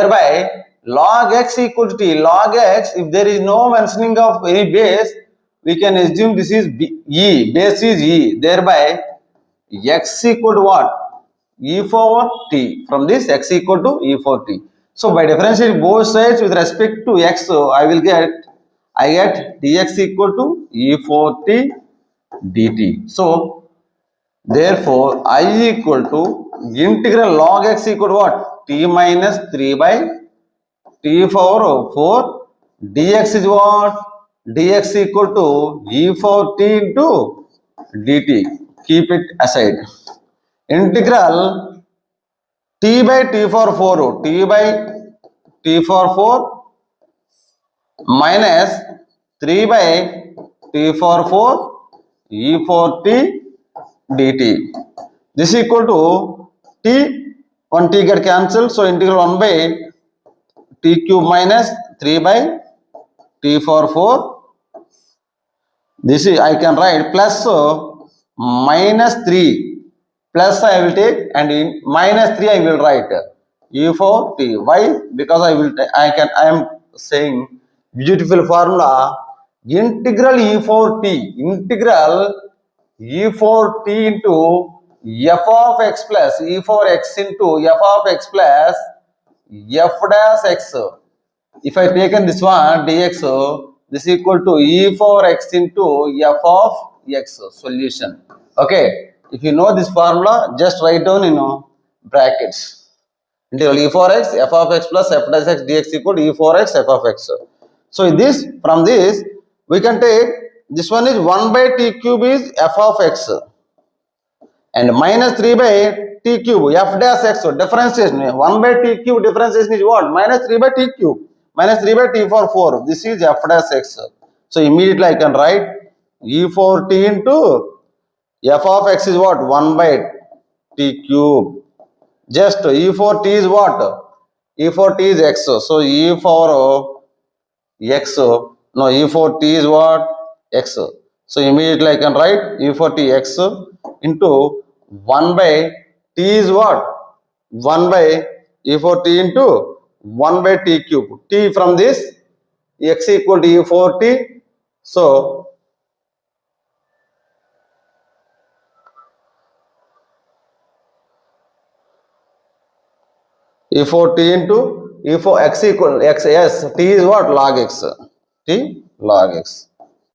Thereby log x equal to t. Log x, if there is no mentioning of any base, we can assume this is e. Base is e. Thereby x equal to what? E for t. From this x equal to e for t. So by differentiating both sides with respect to x, I get dx equal to e for t dt. So therefore I equal to integral log x equal to what? T minus 3 by t power 4 dx is what? Dx equal to e for t into dt. Keep it aside. Integral t by t for 4, t by t for 4 minus 3 by t for 4 e for t dt. This is equal to t, 1 t get cancelled, so integral 1 by t cube minus 3 by t for 4. This is I can write plus minus 3 plus I will take, and in minus 3 I will write e for t. Why? Because I am saying beautiful formula, integral e for t, integral e for t into f of x plus e for x into f of x plus f dash x. If I taken this one dx, this is equal to e for x into f of x. Solution. Okay. If you know this formula, just write down in brackets. Integral e for x, f of x plus f dash x dx equal to e for x, f of x. So from this, we can take, this one is 1 by t cube is f of x. And minus 3 by t cube, f dash x, differentiation. 1 by t cube differentiation is what? Minus 3 by t cube. Minus 3 by t for 4. This is f dash x. So immediately I can write e for t into f of x is what? 1 by t cube. Just e for t is what? E for t is x. So e for x, no, e for t is what? X. So immediately I can write e for t x into 1 by t is what? 1 by e for t into 1 by t cube. T from this, x equal to e for t. So e for t into e for x equal x, yes, t is what? Log x. T log x.